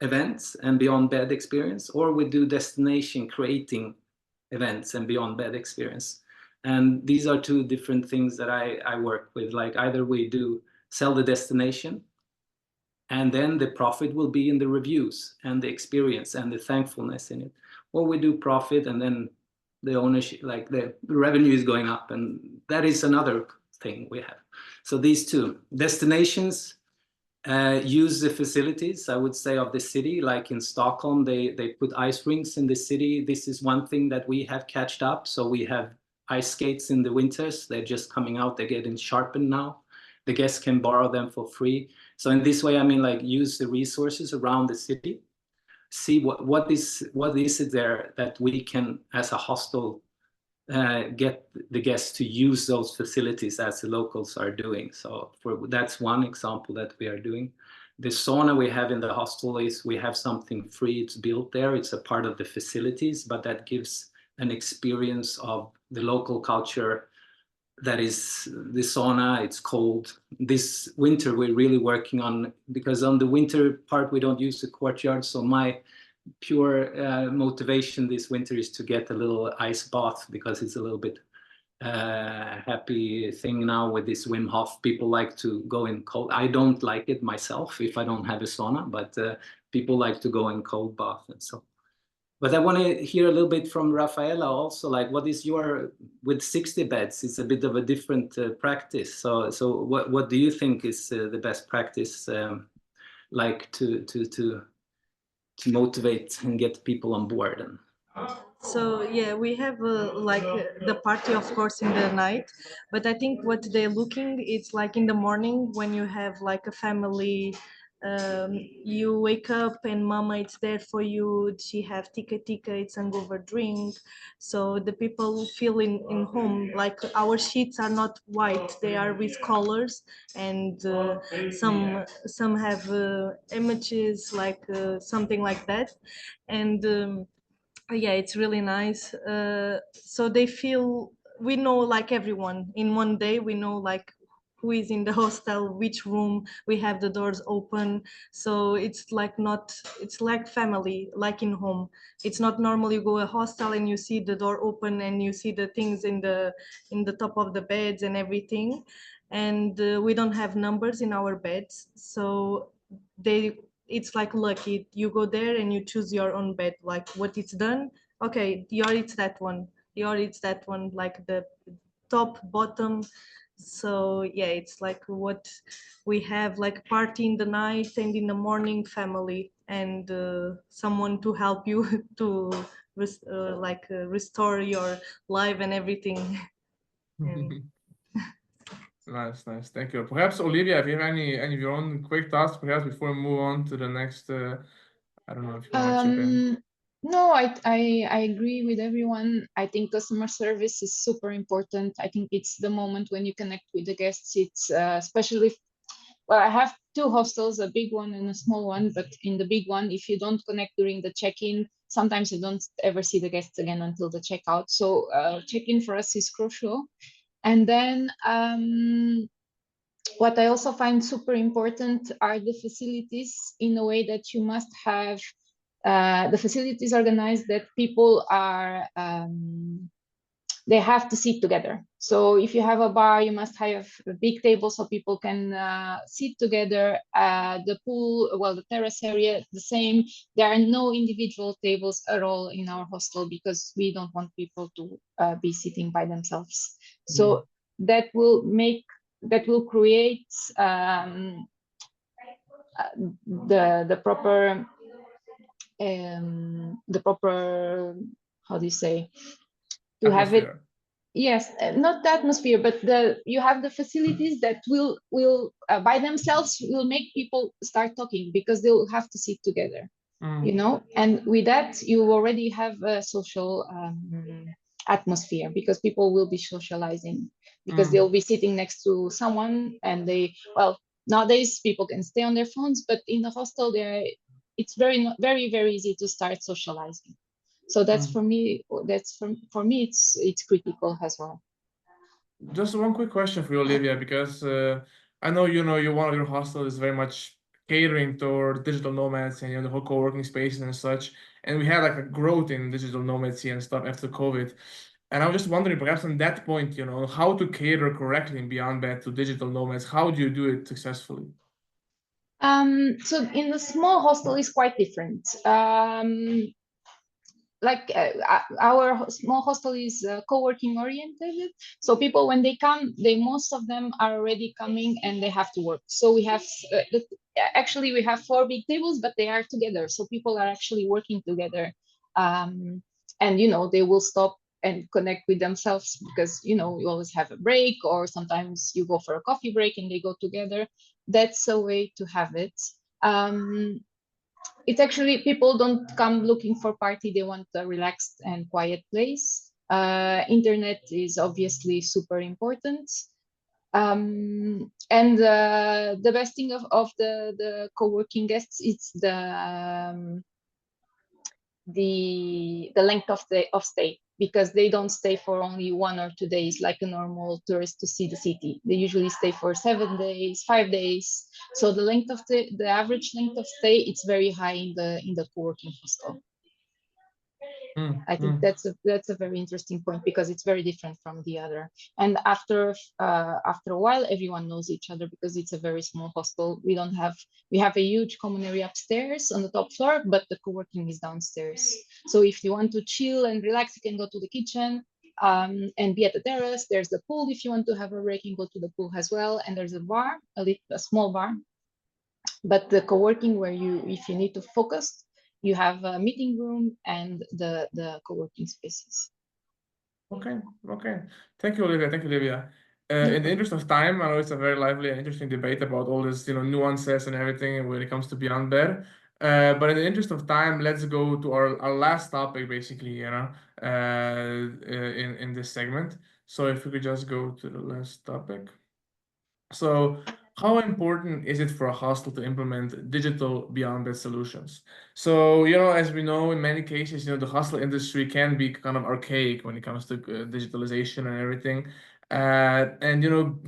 events and beyond bed experience, or we do destination creating events and beyond bed experience. And these are two different things that I work with. Like either we do sell the destination, and then the profit will be in the reviews and the experience and the thankfulness in it, or we do profit and then the ownership, like the revenue is going up, and that is another thing we have. So these two destinations use the facilities, I would say, of the city. Like in Stockholm, they put ice rinks in the city. This is one thing that we have catched up. So we have ice skates in the winters. They're just coming out. They're getting sharpened now. The guests can borrow them for free. So in this way, I mean, like use the resources around the city. See what is it there that we can, as a hostel, get the guests to use those facilities as the locals are doing. So that's one example that we are doing. The sauna we have in the hostel is we have something free. It's built there. It's a part of the facilities, but that gives an experience of the local culture. That is the sauna. It's cold. This winter we're really working on, because on the winter part we don't use the courtyard. So my pure motivation this winter is to get a little ice bath, because it's a little bit happy thing now with this Wim Hof. People like to go in cold. I don't like it myself if I don't have a sauna, but people like to go in cold bath and so. But I want to hear a little bit from Rafaela also, like what is your, with 60 beds, it's a bit of a different practice. So what do you think is the best practice, like to motivate and get people on board? And So yeah, we have the party, of course, in the night, but I think what they're looking, it's like in the morning when you have like a family. You wake up and mama it's there for you. She have tika, it's hangover drink. So the people feel in home, like our sheets are not white, they are with colors, and some have images, like something like that. And yeah, it's really nice. So they feel, we know like everyone in one day, we know like who is in the hostel, which room, we have the doors open. So it's like not, it's like family, like in home. It's not normally you go a hostel and you see the door open and you see the things in the top of the beds and everything. And we don't have numbers in our beds, so they, it's like lucky, you go there and you choose your own bed, like what it's done. Okay, your it's that one, your it's that one, like the top, bottom. So yeah, it's like what we have, like party in the night and in the morning family, and someone to help you to restore your life and everything. And Nice, nice. Thank you. Perhaps Olivia, if you have any of your own quick thoughts, perhaps before we move on to the next, I don't know if you want to chip in. No, I agree with everyone. I think customer service is super important. I think it's the moment when you connect with the guests. It's especially, well, I have two hostels, a big one and a small one, but in the big one, if you don't connect during the check-in, sometimes you don't ever see the guests again until the checkout. So check-in for us is crucial. And then what I also find super important are the facilities, in a way that you must have the facilities organized that people are they have to sit together. So if you have a bar, you must have a big table so people can sit together. The pool, well, the terrace area, the same. There are no individual tables at all in our hostel, because we don't want people to be sitting by themselves. So that will create the proper how do you say, to have it. Yes, not the atmosphere, but you have the facilities that will by themselves will make people start talking, because they'll have to sit together, you know. And with that, you already have a social atmosphere, because people will be socializing, because they'll be sitting next to someone, and Nowadays, people can stay on their phones, but in the hostel, it's very easy to start socializing. So that's Mm. for me. For me, it's critical as well. Just one quick question for you, Olivia, because I know one of your hostel is very much catering toward digital nomads and the whole co-working spaces and such. And we had like a growth in digital nomads and stuff after COVID. And I was just wondering, perhaps on that point, how to cater correctly in Beyond Bed to digital nomads. How do you do it successfully? So in the small hostel is quite different. Like our small hostel is co-working oriented, so people when they come, most of them are already coming and they have to work. So we have actually we have 4 big tables, but they are together, so people are actually working together, and they will stop and connect with themselves, because you always have a break, or sometimes you go for a coffee break and they go together. That's a way to have it. It's actually, people don't come looking for party, they want a relaxed and quiet place. Internet is obviously super important. And the best thing of the co-working guests is the length of stay, because they don't stay for only 1 or 2 days like a normal tourist to see the city. They usually stay for 7 days, 5 days. So the length of the average length of stay, it's very high in the co-working hostel. I think that's a very interesting point, because it's very different from the other. And after a while, everyone knows each other, because it's a very small hostel. We have a huge common area upstairs on the top floor, but the co-working is downstairs. So if you want to chill and relax, you can go to the kitchen and be at the terrace. There's the pool if you want to have a break, you can go to the pool as well. And there's a bar, a small bar. But the co-working, where if you need to focus, you have a meeting room and the co-working spaces. Okay. Thank you, Olivia. In the interest of time, I know it's a very lively and interesting debate about all this, nuances and everything when it comes to Beyond Bed. But in the interest of time, let's go to our last topic, basically, in this segment. So if we could just go to the last topic. So how important is it for a hostel to implement digital Beyond Bed solutions? So, as we know, in many cases, the hostel industry can be kind of archaic when it comes to digitalization and everything. And,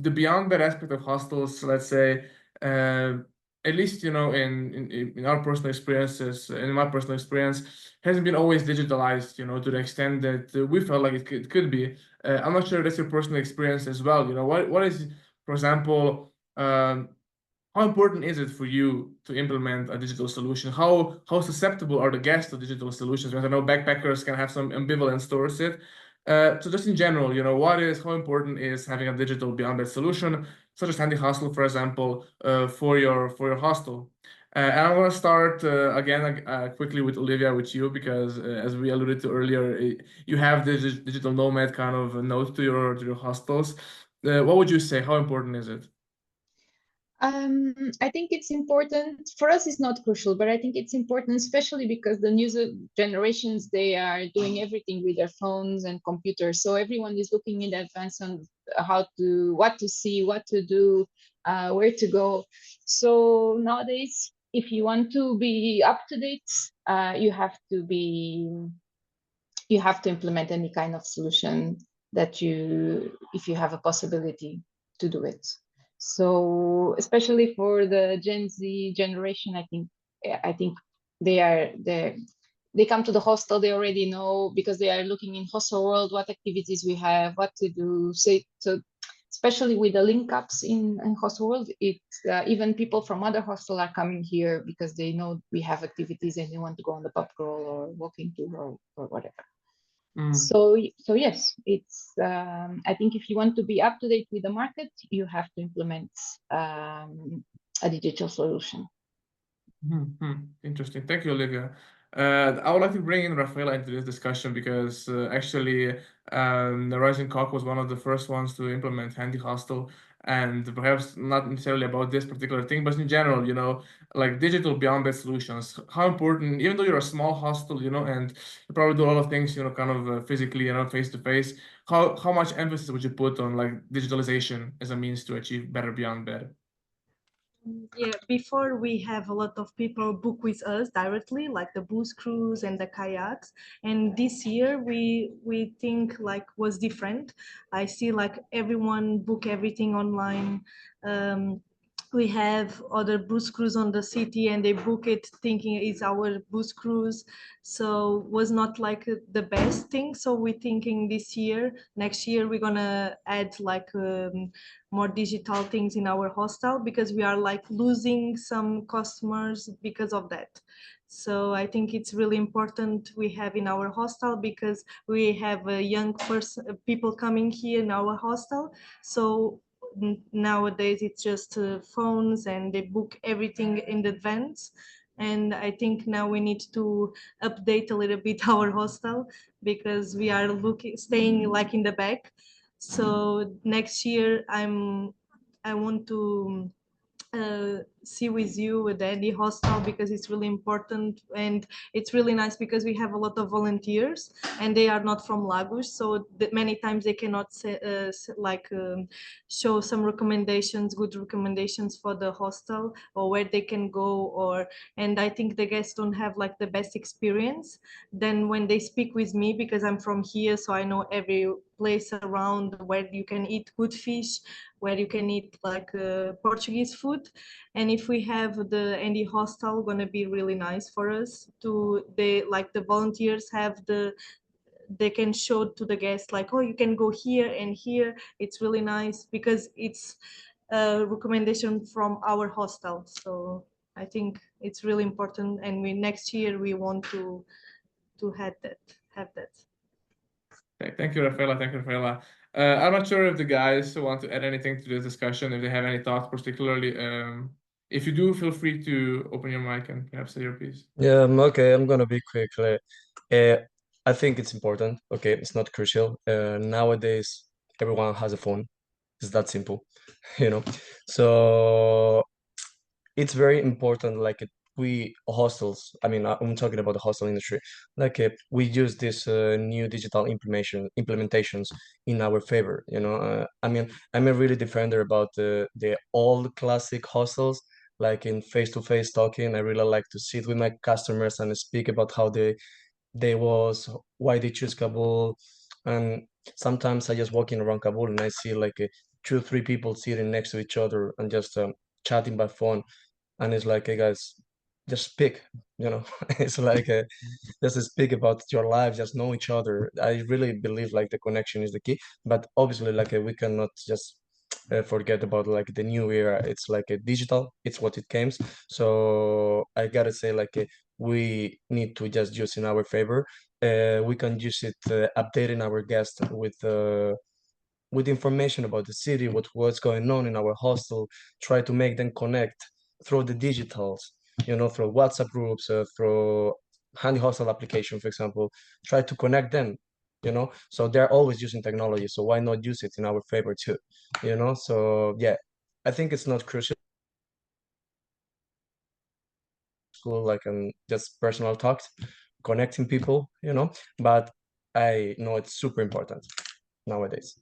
the Beyond Bed aspect of hostels, let's say, at least, in our personal experiences, in my personal experience, hasn't been always digitalized, to the extent that we felt like it could be. I'm not sure that's your personal experience as well. What is, for example, how important is it for you to implement a digital solution? How susceptible are the guests to digital solutions? Because I know backpackers can have some ambivalence towards it. So just in general, how important is having a digital Beyond Bed solution, such as Handy Hostel, for example, for your hostel? And I'm going to start again quickly with Olivia, with you, because as we alluded to earlier, you have the digital nomad kind of note to your hostels. What would you say? How important is it? I think it's important. For us, it's not crucial, but I think it's important, especially because the new generations, they are doing everything with their phones and computers. So everyone is looking in advance on what to see, what to do, where to go. So nowadays, if you want to be up to date, you have to implement any kind of solution if you have a possibility to do it. So especially for the Gen Z generation, I think they come to the hostel, they already know, because they are looking in Hostel World what activities we have, what to do. So especially with the link ups in Hostel World, even people from other hostel are coming here because they know we have activities and they want to go on the pub crawl or walking tour or whatever. So yes, it's. I think if you want to be up to date with the market, you have to implement a digital solution. Interesting. Thank you, Olivia. I would like to bring in Rafaela into this discussion because actually, the Rising Cock was one of the first ones to implement Handy Hostel, and perhaps not necessarily about this particular thing, but in general, like digital Beyond Bed solutions. How important, even though you're a small hostel, and you probably do a lot of things, kind of physically, face to face. How much emphasis would you put on like digitalization as a means to achieve better Beyond Bed? Yeah, before we have a lot of people book with us directly, like the booze cruise and the kayaks. And this year we think like was different. I see like everyone book everything online. We have other booze cruise on the city and they book it thinking it's our booze cruise. So was not like the best thing. So we're thinking this year, next year we're gonna add like more digital things in our hostel because we are like losing some customers because of that. So I think it's really important we have in our hostel because we have a young person, people coming here in our hostel. So nowadays it's just phones and they book everything in advance. And I think now we need to update a little bit our hostel because we are looking, staying like in the back. So next year I want to see with you with the hostel because it's really important and it's really nice because we have a lot of volunteers and they are not from Lagos, so that many times they cannot say, show some recommendations, good recommendations for the hostel or where they can go, or and I think the guests don't have like the best experience then when they speak with me because I'm from here, so I know every place around where you can eat good fish, where you can eat like Portuguese food. And if we have the Andy hostel, gonna be really nice for us to they like the volunteers have they can show to the guests like, oh, you can go here and here. It's really nice because it's a recommendation from our hostel. So I think it's really important, and we next year we want to have that. Thank you, Rafaela. Thank you, Rafaela. I'm not sure if the guys want to add anything to this discussion, if they have any thoughts particularly. If you do, feel free to open your mic and perhaps say your piece. Yeah, okay, I'm gonna be quick. Uh, I think it's important. Okay, it's not crucial. Nowadays, everyone has a phone. It's that simple, you know. So it's very important. We hostels. I mean, I'm talking about the hostel industry. We use this new digital implementations in our favor. I mean, I'm a really defender about the old classic hostels. Like in face-to-face talking, I really like to sit with my customers and speak about how they was why they choose Kabul. And sometimes I just walking around Kabul and I see like 2 or 3 people sitting next to each other and just chatting by phone, and it's like, hey guys, just speak, it's like just speak about your life, just know each other. I really believe like the connection is the key, but obviously we cannot just forget about like the new era. It's like a digital, it's what it comes. So I gotta say we need to just use in our favor. We can use it updating our guests with information about the city, what's going on in our hostel, try to make them connect through the digitals, through WhatsApp groups, through Handy Hostel application, for example, try to connect them, so they're always using technology. So why not use it in our favor too, So yeah, I think it's not crucial, like just personal talks, connecting people, but I know it's super important nowadays.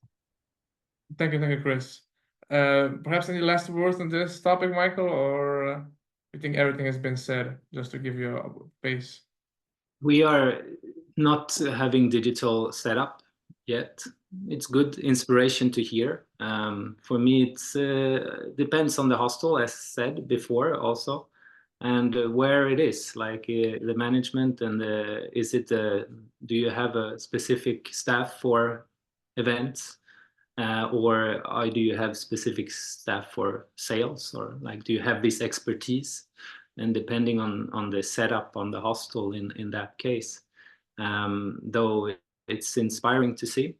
Thank you, Chris. Perhaps any last words on this topic, Michael, or you think everything has been said, just to give you a base? We are not having digital setup yet. It's good inspiration to hear. For me, it's depends on the hostel, as said before, also, and where it is, like the management, and is it do you have a specific staff for events, or do you have specific staff for sales, or like do you have this expertise? And depending on the setup on the hostel in that case, though it's inspiring to see.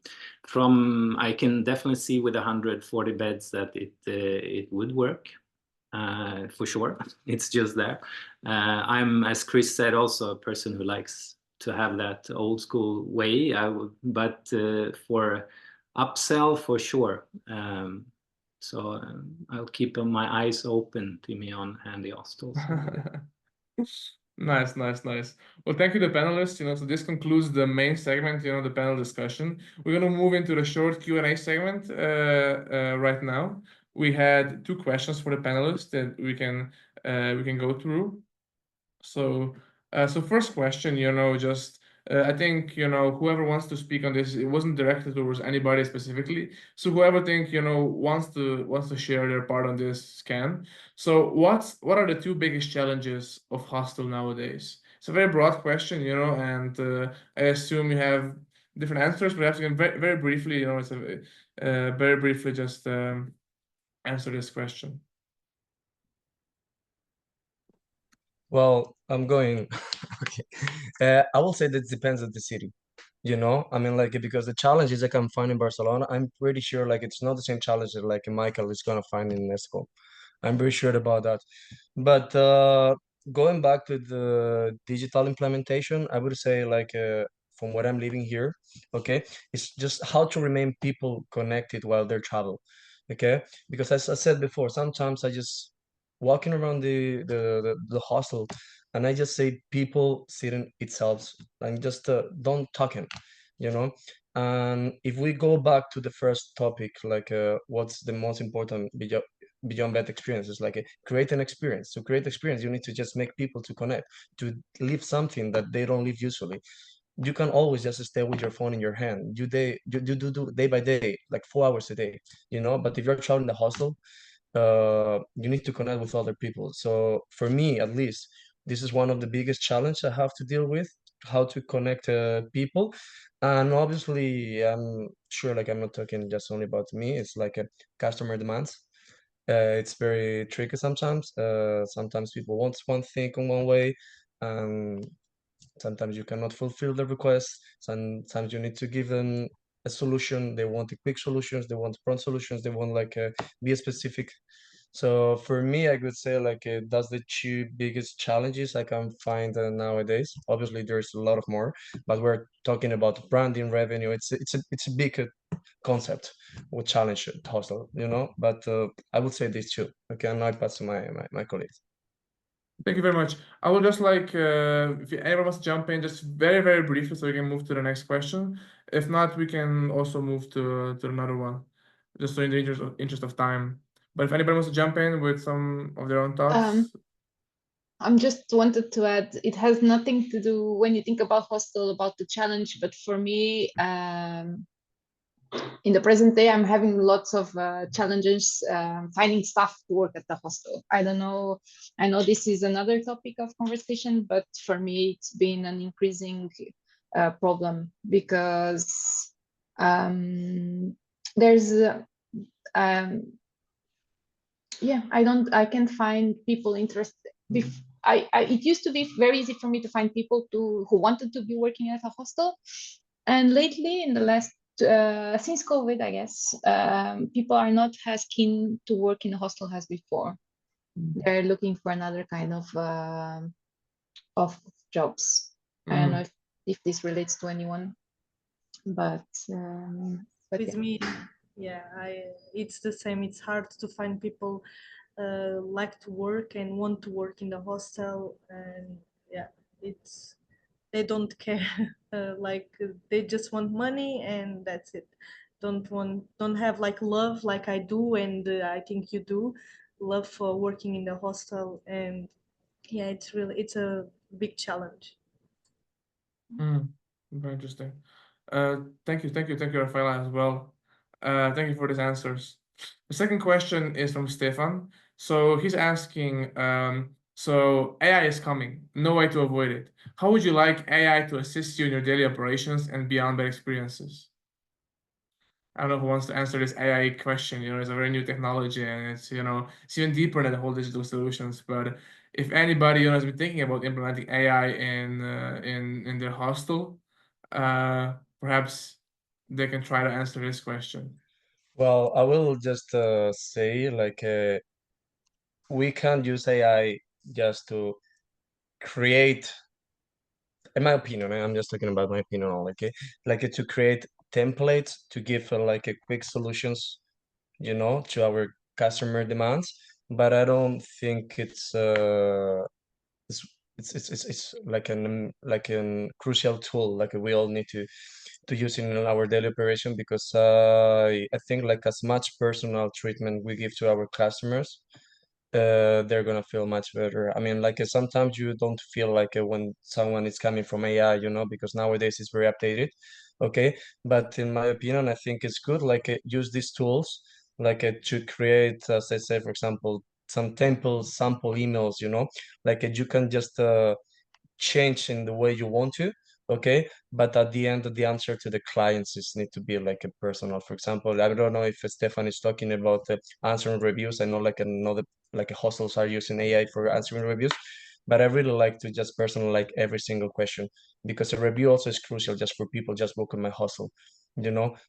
I can definitely see with 140 beds that it would work for sure. It's just there. I'm, as Chris said, also a person who likes to have that old school way. But for upsell for sure. So I'll keep my eyes open to me on handy hostels. Nice. Well, thank you, the panelists. So this concludes the main segment, the panel discussion. We're gonna move into the short Q&A segment right now. we had two questions for the panelists that we can go through. So, so first question, just I think whoever wants to speak on this, it wasn't directed towards anybody specifically. So whoever think wants to share their part on this can. So what are the two biggest challenges of Hostel nowadays? It's a very broad question, and I assume you have different answers. Perhaps you can very briefly, very briefly just answer this question. Well, I'm going. Okay. I will say that it depends on the city. I mean, like, because the challenges I can find in Barcelona, I'm pretty sure like it's not the same challenge that like Michael is gonna find in Mexico. I'm very sure about that. But going back to the digital implementation, I would say like from what I'm living here, okay, it's just how to remain people connected while they travel, okay? Because as I said before, sometimes I just walking around the hostel and I just say people sitting itself and just don't talking, you know. And if we go back to the first topic, like what's the most important beyond that experience is like create an experience. To create experience, you need to just make people to connect, to live something that they don't live usually. You can always just stay with your phone in your hand. You do day by day, like 4 hours a day, But if you're traveling the hostel, you need to connect with other people. So for me, at least, this is one of the biggest challenge I have to deal with, how to connect people. And obviously, I'm sure, like, I'm not talking just only about me. It's like a customer demands. It's very tricky sometimes. Sometimes people want one thing in one way, and sometimes you cannot fulfill the request. Sometimes you need to give them a solution. They want the quick solutions. They want prompt solutions. They want like be specific. So for me, I could say like that's the two biggest challenges I can find nowadays. Obviously, there's a lot of more, but we're talking about branding, revenue. It's a big concept or challenge hustle, But I would say these two. Okay, and now I pass to my colleagues. Thank you very much. I would just like, if anyone wants to jump in, just very, very briefly, so we can move to the next question. If not, we can also move to another one, just so in the interest of time. But if anybody wants to jump in with some of their own thoughts, I'm just wanted to add, it has nothing to do when you think about hostel, about the challenge, but for me, in the present day, I'm having lots of challenges finding staff to work at the hostel. I don't know. I know this is another topic of conversation, but for me, it's been an increasing problem because there's yeah, I can't find people interested. It used to be very easy for me to find people who wanted to be working at a hostel, and lately, in the last since COVID, I guess, people are not as keen to work in a hostel as before. They're looking for another kind of jobs. I don't know if this relates to anyone, but With yeah. me, yeah, it's the same. It's hard to find people like to work and want to work in the hostel, and yeah, they don't care. Like they just want money and that's it. Don't have like love like I do, and I think you do, love for working in the hostel. And yeah, it's a big challenge. Very interesting. Thank you, Rafaela, as well. Thank you for these answers. The second question is from Stefan. So he's asking, so AI is coming, no way to avoid it. How would you like AI to assist you in your daily operations and beyond their experiences? I don't know who wants to answer this AI question. It's a very new technology and it's even deeper than the whole digital solutions. But if anybody has been thinking about implementing AI in their hostel, perhaps they can try to answer this question. Well, I will just say like we can't use AI just to create, in my opinion, I'm just talking about my opinion only, okay? Like to create templates to give like a quick solutions, to our customer demands. But I don't think it's like an crucial tool. Like we all need to to use in our daily operation, because I think like as much personal treatment we give to our customers, they're gonna feel much better. I mean, like sometimes you don't feel like when someone is coming from AI, because nowadays it's very updated. Okay, but in my opinion, I think it's good like use these tools like to create, as I say, for example, some sample emails, like you can just change in the way you want to, okay, but at the end the answer to the clients is need to be like a personal. For example, I don't know if Stefan is talking about answering reviews. I know like another like hostels are using AI for answering reviews, but I really like to just personal like every single question, because a review also is crucial just for people just book on my hostel,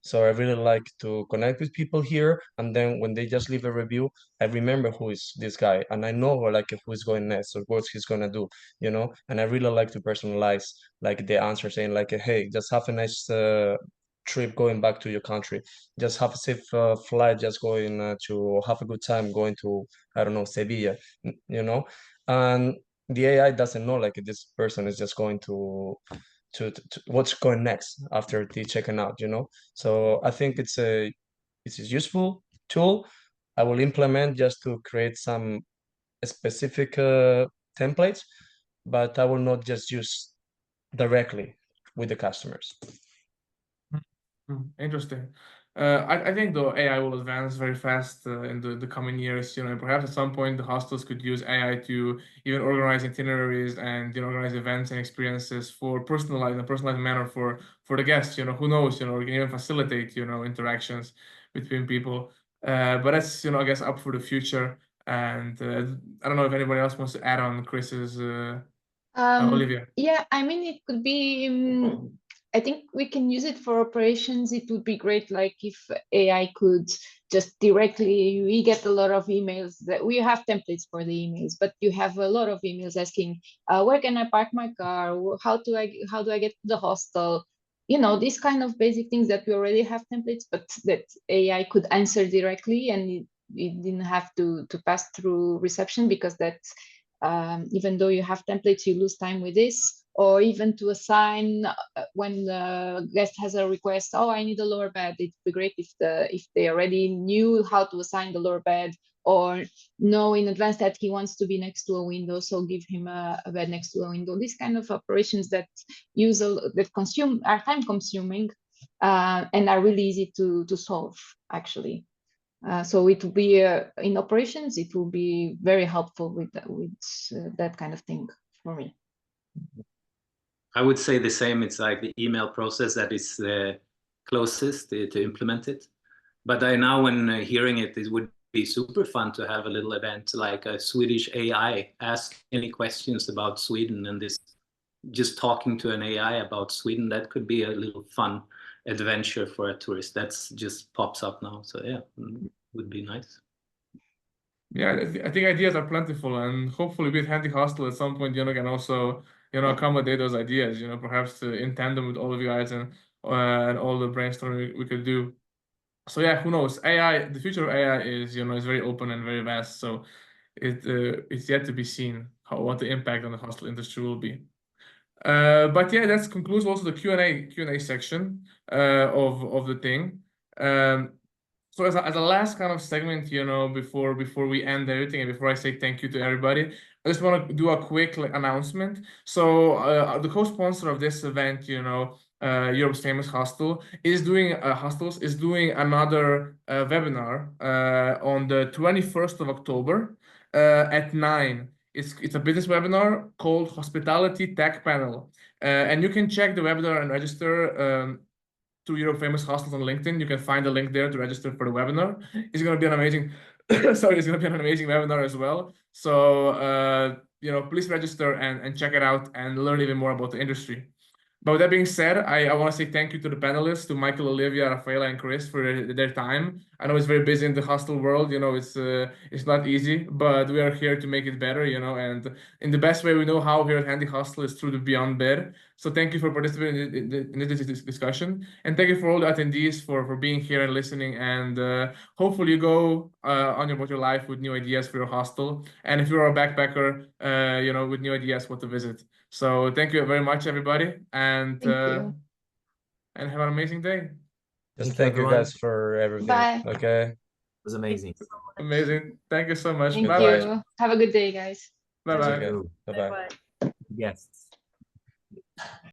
so I really like to connect with people here, and then when they just leave a review, I remember who is this guy, and I know like who is going next or what he's gonna do, and I really like to personalize like the answer, saying like, hey, just have a nice trip going back to your country, just have a safe flight, just going to have a good time going to, I don't know, Sevilla, and the AI doesn't know like this person is just going to what's going next after the checking out, so I think it's a useful tool. I will implement just to create some specific templates, but I will not just use directly with the customers. Interesting. I think though AI will advance very fast in the coming years, and perhaps at some point the hostels could use AI to even organize itineraries and organize events and experiences for personalized manner for the guests. Who knows? Or can even facilitate interactions between people. But that's I guess up for the future. And I don't know if anybody else wants to add on Chris's Olivia. Yeah, I mean, it could be, I think we can use it for operations. It would be great, like if AI could just directly, we get a lot of emails that we have templates for the emails, but you have a lot of emails asking, where can I park my car? How do I get to the hostel? These kind of basic things that we already have templates, but that AI could answer directly, and it didn't have to pass through reception, because that's even though you have templates, you lose time with this. Or even to assign when the guest has a request, oh, I need a lower bed. It'd be great if they already knew how to assign the lower bed, or know in advance that he wants to be next to a window, so give him a bed next to a window. These kind of operations that are time consuming and are really easy to solve, actually. So it will be in operations, it will be very helpful with that kind of thing for me. I would say the same. It's like the email process that is the closest to implement it. But now when hearing it, it would be super fun to have a little event like a Swedish AI, ask any questions about Sweden, and this just talking to an AI about Sweden. That could be a little fun adventure for a tourist. That's just pops up now. So yeah, would be nice. Yeah, I think ideas are plentiful, and hopefully with Handy Hostel at some point, can also, accommodate those ideas, perhaps in tandem with all of you guys and all the brainstorming we could do. So yeah, who knows? AI, the future of AI is, is very open and very vast. So it's yet to be seen what the impact on the hostel industry will be. But yeah, that concludes also the Q&A section of the thing. So as a last kind of segment, before we end everything and before I say thank you to everybody, I just want to do a quick announcement. So the co-sponsor of this event, Europe's Famous Hostel is doing another webinar on the 21st of October at 9. It's a business webinar called Hospitality Tech Panel, and you can check the webinar and register to Europe Famous Hostels on LinkedIn. You can find the link there to register for the webinar. It's going to be an amazing, it's going to be an amazing webinar as well. So, please register and check it out and learn even more about the industry. But with that being said, I want to say thank you to the panelists, to Michael, Olivia, Rafaela, and Chris for their time. I know it's very busy in the hostel world. It's not easy, but we are here to make it better. And in the best way we know how here at Handy Hostel is through the Beyond Bed. So thank you for participating in this discussion, and thank you for all the attendees for being here and listening. And hopefully you go on about your life with new ideas for your hostel. And if you're a backpacker, with new ideas what to visit. So thank you very much, everybody. And Thank you. and have an amazing day. Just Thank you, thank you everyone. guys for everything. Bye. Okay. It was amazing. Amazing. Thank you so much. Thank Bye-bye. you. Have a good day, guys. Bye-bye. Okay. Bye bye. Bye-bye. Guests.